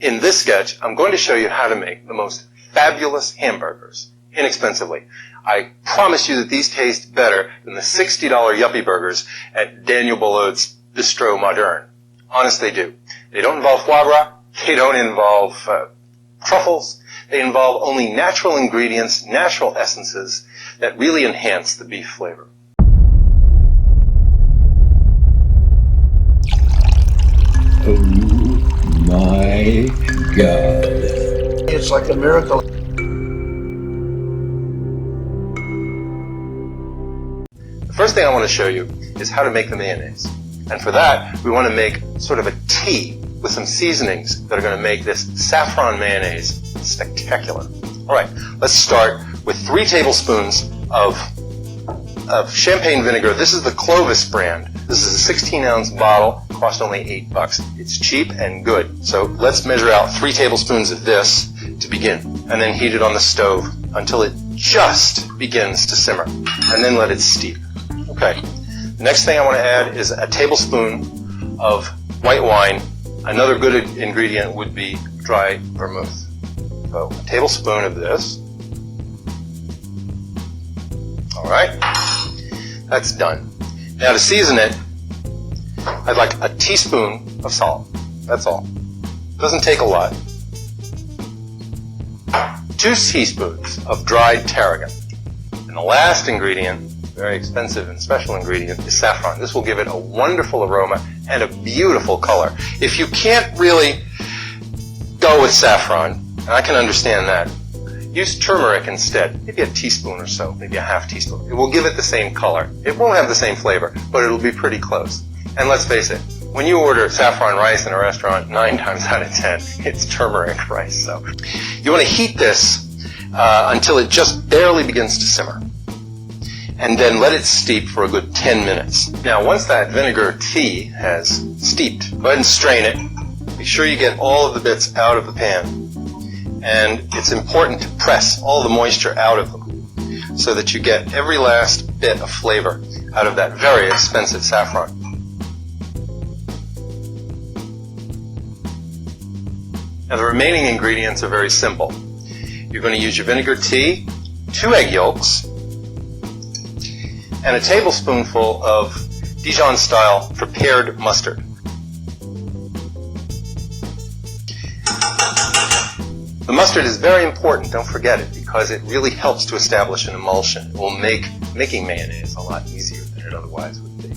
In this sketch, I'm going to show you how to make the most fabulous hamburgers inexpensively. I promise you that these taste better than the $60 yuppie burgers at Daniel Boulot's Bistro Moderne. Honest, they do. They don't involve foie gras. They don't involve truffles. They involve only natural ingredients, natural essences that really enhance the beef flavor. Oh my God. It's like a miracle. The first thing I want to show you is how to make the mayonnaise. And for that, we want to make sort of a tea with some seasonings that are going to make this saffron mayonnaise spectacular. All right, let's start with 3 tablespoons of champagne vinegar. This is the Clovis brand. This is a 16-ounce bottle. It cost only $8. It's cheap and good. So let's measure out 3 tablespoons of this to begin, and then heat it on the stove until it just begins to simmer, and then let it steep. Okay. The next thing I want to add is a tablespoon of white wine. Another good ingredient would be dry vermouth. So a tablespoon of this. All right. That's done. Now to season it, I'd like a teaspoon of salt. That's all. Doesn't take a lot. 2 teaspoons of dried tarragon. And the last ingredient, very expensive and special ingredient, is saffron. This will give it a wonderful aroma and a beautiful color. If you can't really go with saffron, and I can understand that, use turmeric instead. Maybe a teaspoon or so, maybe a half teaspoon. It will give it the same color. It won't have the same flavor, but it'll be pretty close. And let's face it, when you order saffron rice in a restaurant, 9 times out of 10, it's turmeric rice. So you want to heat this until it just barely begins to simmer. And then let it steep for a good 10 minutes. Now, once that vinegar tea has steeped, go ahead and strain it. Be sure you get all of the bits out of the pan. And it's important to press all the moisture out of them so that you get every last bit of flavor out of that very expensive saffron. Now, the remaining ingredients are very simple. You're going to use your vinegar tea, 2 egg yolks, and a tablespoonful of Dijon-style prepared mustard. The mustard is very important, don't forget it, because it really helps to establish an emulsion. It will make making mayonnaise a lot easier than it otherwise would be.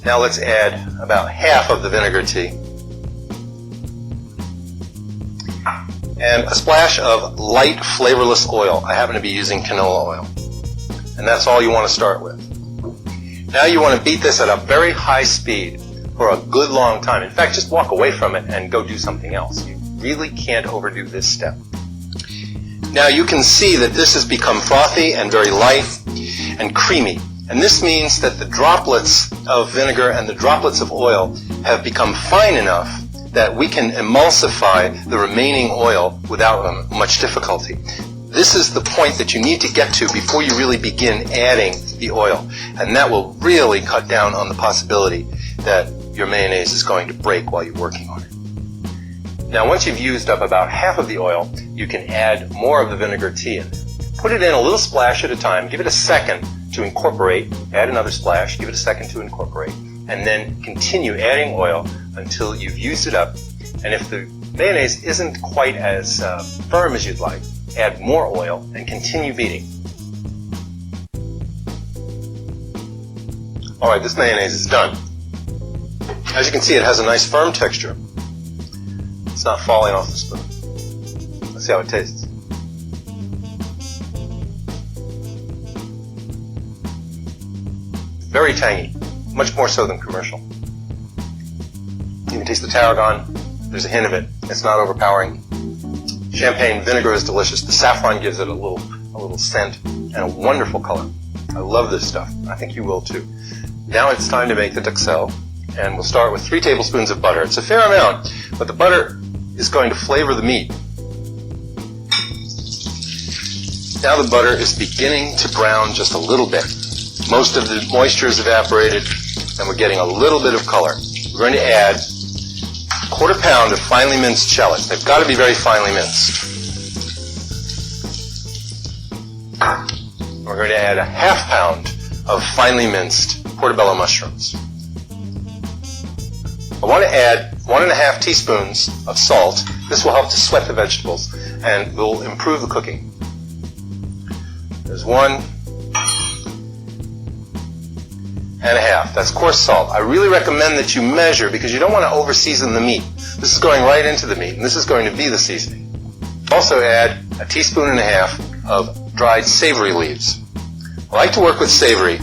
Now let's add about half of the vinegar tea and a splash of light flavorless oil. I happen to be using canola oil. And that's all you want to start with. Now you want to beat this at a very high speed for a good long time. In fact, just walk away from it and go do something else. You really can't overdo this step. Now you can see that this has become frothy and very light and creamy. And this means that the droplets of vinegar and the droplets of oil have become fine enough that we can emulsify the remaining oil without much difficulty. This is the point that you need to get to before you really begin adding the oil. And that will really cut down on the possibility that your mayonnaise is going to break while you're working on it. Now, once you've used up about half of the oil, you can add more of the vinegar tea in there. Put it in a little splash at a time. Give it a second to incorporate. Add another splash. Give it a second to incorporate. And then continue adding oil until you've used it up. And if the mayonnaise isn't quite as firm as you'd like, add more oil and continue beating. All right, this mayonnaise is done. As you can see, it has a nice firm texture. It's not falling off the spoon. Let's see how it tastes. Very tangy, much more so than commercial. You can taste the tarragon. There's a hint of it. It's not overpowering. Champagne vinegar is delicious. The saffron gives it a little scent and a wonderful color. I love this stuff. I think you will too. Now it's time to make the duxelle, and we'll start with 3 tablespoons of butter. It's a fair amount, but the butter is going to flavor the meat. Now the butter is beginning to brown just a little bit. Most of the moisture is evaporated, and we're getting a little bit of color. We're going to add 1/4 1/4 pound of finely minced shallots. They've got to be very finely minced. We're going to add a 1/2 pound of finely minced portobello mushrooms. I want to add 1½ teaspoons of salt. This will help to sweat the vegetables and will improve the cooking. There's 1½ That's coarse salt. I really recommend that you measure because you don't want to over-season the meat. This is going right into the meat, and this is going to be the seasoning. Also add 1.5 teaspoons of dried savory leaves. I like to work with savory.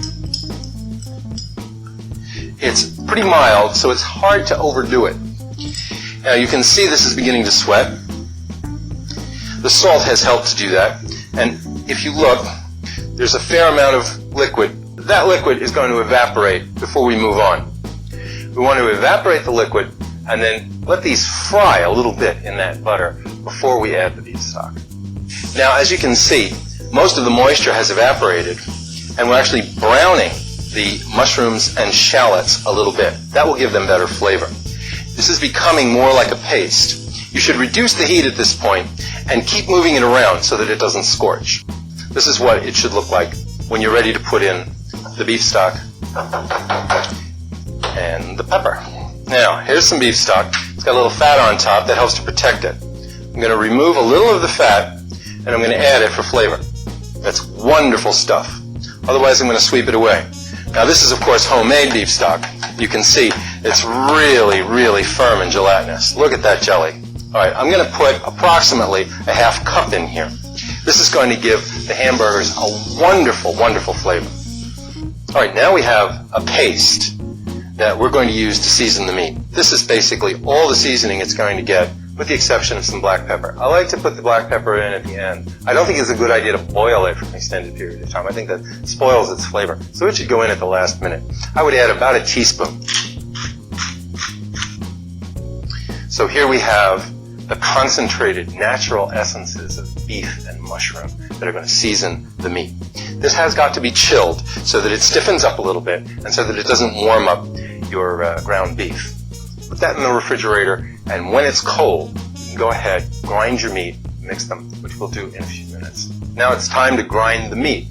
It's pretty mild, so it's hard to overdo it. Now you can see this is beginning to sweat. The salt has helped to do that, and if you look, there's a fair amount of liquid. That liquid is going to evaporate before we move on. We want to evaporate the liquid and then let these fry a little bit in that butter before we add the beef stock. Now, as you can see, most of the moisture has evaporated, and we're actually browning the mushrooms and shallots a little bit. That will give them better flavor. This is becoming more like a paste. You should reduce the heat at this point and keep moving it around so that it doesn't scorch. This is what it should look like when you're ready to put in the beef stock and the pepper. Now, here's some beef stock. It's got a little fat on top that helps to protect it. I'm going to remove a little of the fat and I'm going to add it for flavor. That's wonderful stuff. Otherwise, I'm going to sweep it away. Now, this is, of course, homemade beef stock. You can see it's really, really firm and gelatinous. Look at that jelly. All right, I'm going to put approximately a 1/2 cup in here. This is going to give the hamburgers a wonderful, wonderful flavor. All right, now we have a paste that we're going to use to season the meat. This is basically all the seasoning it's going to get, with the exception of some black pepper. I like to put the black pepper in at the end. I don't think it's a good idea to boil it for an extended period of time. I think that spoils its flavor. So it should go in at the last minute. I would add about 1 teaspoon. So here we have the concentrated natural essences of beef and mushroom that are going to season the meat. This has got to be chilled so that it stiffens up a little bit and so that it doesn't warm up your ground beef. Put that in the refrigerator, and when it's cold, you can go ahead, grind your meat, mix them, which we'll do in a few minutes. Now it's time to grind the meat.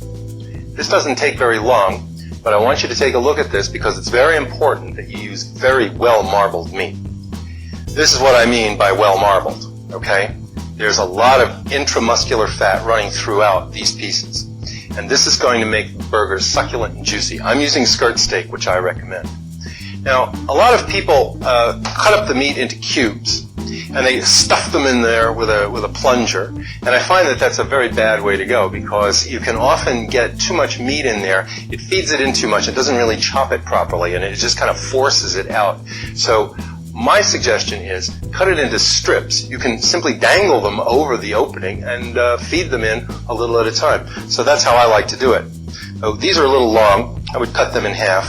This doesn't take very long, but I want you to take a look at this because it's very important that you use very well-marbled meat. This is what I mean by well-marbled, okay? There's a lot of intramuscular fat running throughout these pieces, and this is going to make the burgers succulent and juicy. I'm using skirt steak, which I recommend. Now, a lot of people cut up the meat into cubes, and they stuff them in there with a plunger, and I find that that's a very bad way to go because you can often get too much meat in there. It feeds it in too much. It doesn't really chop it properly, and it just kind of forces it out. So my suggestion is cut it into strips. You can simply dangle them over the opening and feed them in a little at a time. So that's how I like to do it. So these are a little long. I would cut them in half.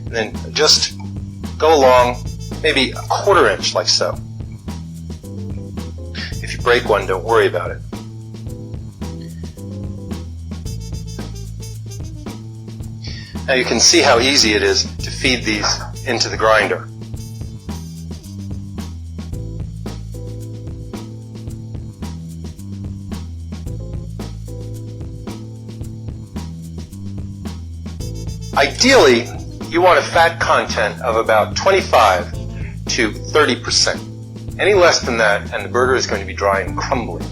And then just go along maybe 1/4 inch like so. If you break one, don't worry about it. Now you can see how easy it is to feed these into the grinder. Ideally, you want a fat content of about 25 to 30%. Any less than that, and the burger is going to be dry and crumbly.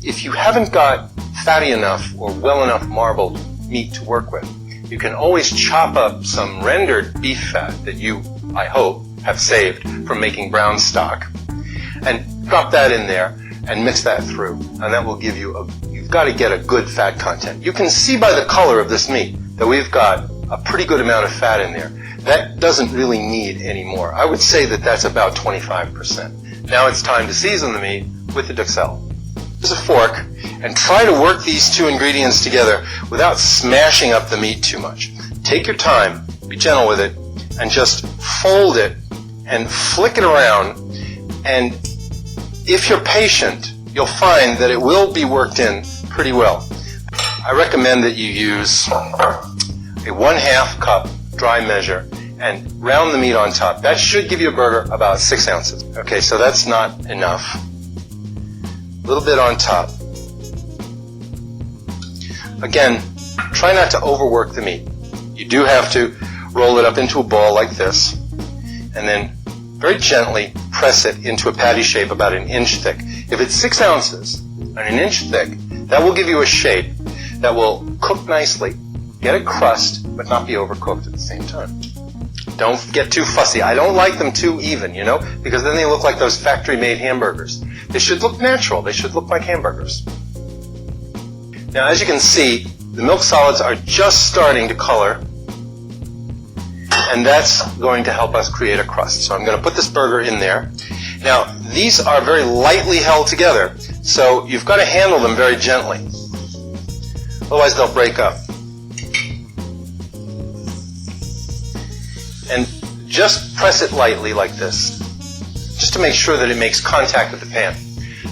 If you haven't got fatty enough or well enough marbled meat to work with, you can always chop up some rendered beef fat that you, I hope, have saved from making brown stock, and drop that in there and mix that through, and that will give you you've got to get a good fat content. You can see by the color of this meat that we've got a pretty good amount of fat in there. That doesn't really need any more. I would say that that's about 25%. Now it's time to season the meat with the duxelle. Use a fork and try to work these two ingredients together without smashing up the meat too much. Take your time, be gentle with it, and just fold it and flick it around, and if you're patient, you'll find that it will be worked in pretty well. I recommend that you use a 1/2 cup dry measure and round the meat on top. That should give you a burger about 6 ounces. Okay, so that's not enough. A little bit on top. Again, try not to overwork the meat. You do have to roll it up into a ball like this, and then very gently press it into a patty shape about 1 inch thick. If it's 6 ounces and 1 inch thick, that will give you a shape that will cook nicely, get a crust, but not be overcooked at the same time. Don't get too fussy. I don't like them too even, you know, because then they look like those factory-made hamburgers. They should look natural. They should look like hamburgers. Now, as you can see, the milk solids are just starting to color, and that's going to help us create a crust. So I'm going to put this burger in there. Now, these are very lightly held together, so you've got to handle them very gently. Otherwise, they'll break up. And just press it lightly like this, just to make sure that it makes contact with the pan.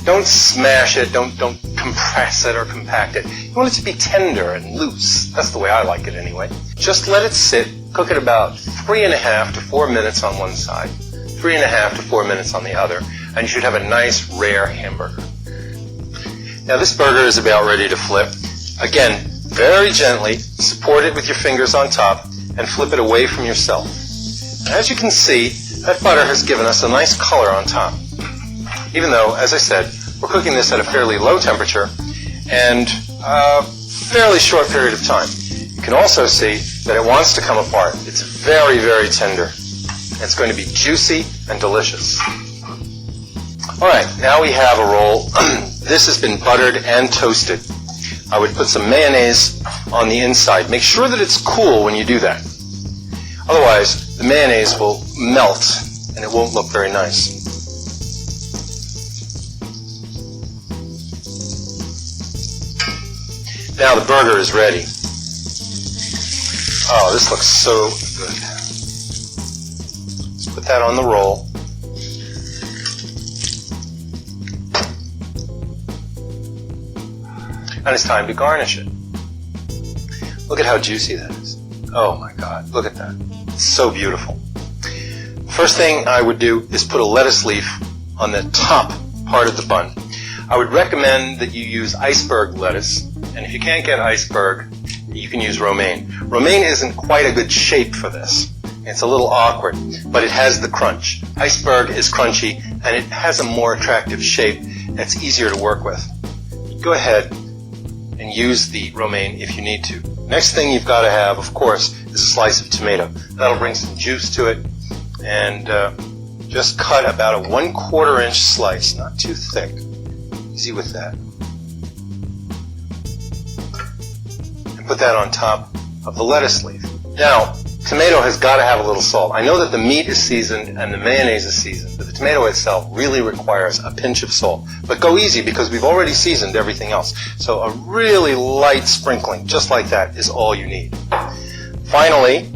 Don't smash it, don't compress it or compact it. You want it to be tender and loose. That's the way I like it anyway. Just let it sit, cook it about 3.5 to 4 minutes on one side, 3.5 to 4 minutes on the other, and you should have a nice, rare hamburger. Now this burger is about ready to flip. Again, very gently, support it with your fingers on top, and flip it away from yourself. As you can see, that butter has given us a nice color on top. Even though, as I said, we're cooking this at a fairly low temperature and a fairly short period of time. You can also see that it wants to come apart. It's very, very tender. It's going to be juicy and delicious. All right, now we have a roll. This has been buttered and toasted. I would put some mayonnaise on the inside. Make sure that it's cool when you do that. Otherwise, the mayonnaise will melt and it won't look very nice. Now the burger is ready. Oh, this looks so good. Let's put that on the roll. And it's time to garnish it. Look at how juicy that is. Oh my God, look at that. It's so beautiful. First thing I would do is put a lettuce leaf on the top part of the bun. I would recommend that you use iceberg lettuce, and if you can't get iceberg, you can use romaine. Romaine isn't quite a good shape for this. It's a little awkward, but it has the crunch. Iceberg is crunchy, and it has a more attractive shape that's easier to work with. Go ahead and use the romaine if you need to. Next thing you've got to have, of course, is a slice of tomato. That'll bring some juice to it, and just cut about a 1/4 inch slice, not too thick. Easy with that. And put that on top of the lettuce leaf. Now, tomato has got to have a little salt. I know that the meat is seasoned and the mayonnaise is seasoned, but the tomato itself really requires a pinch of salt. But go easy because we've already seasoned everything else. So a really light sprinkling, just like that, is all you need. Finally,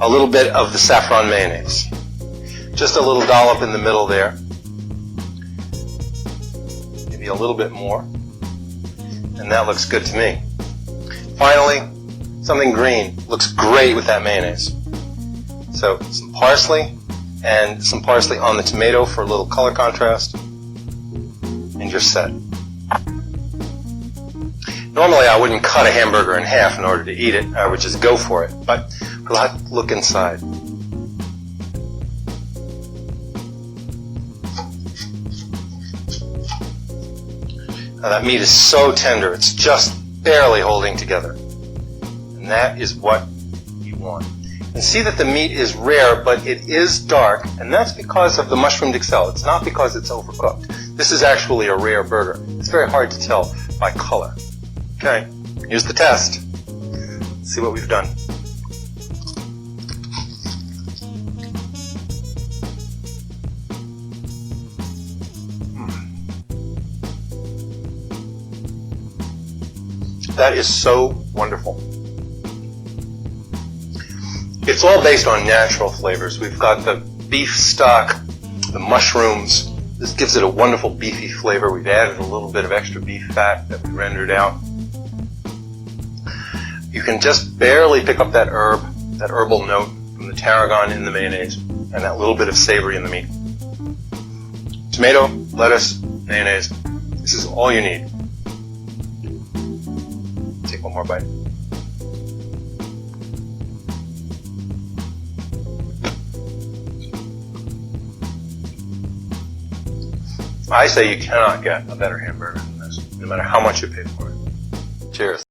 a little bit of the saffron mayonnaise. Just a little dollop in the middle there. Maybe a little bit more. And that looks good to me. Finally, something green. Looks great with that mayonnaise. So some parsley and some parsley on the tomato for a little color contrast. And you're set. Normally I wouldn't cut a hamburger in half in order to eat it. I would just go for it. But let's look inside. Now that meat is so tender, it's just barely holding together. And that is what you want. And see that the meat is rare, but it is dark, and that's because of the mushroomed excel. It's not because it's overcooked. This is actually a rare burger. It's very hard to tell by color. Okay, here's the test. Let's see what we've done. That is so wonderful. It's all based on natural flavors. We've got the beef stock, the mushrooms. This gives it a wonderful beefy flavor. We've added a little bit of extra beef fat that we rendered out. You can just barely pick up that herb, that herbal note from from the tarragon in the mayonnaise and that little bit of savory in the meat. Tomato, lettuce, mayonnaise. This is all you need. Take one more bite. I say you cannot get a better hamburger than this, no matter how much you pay for it. Cheers.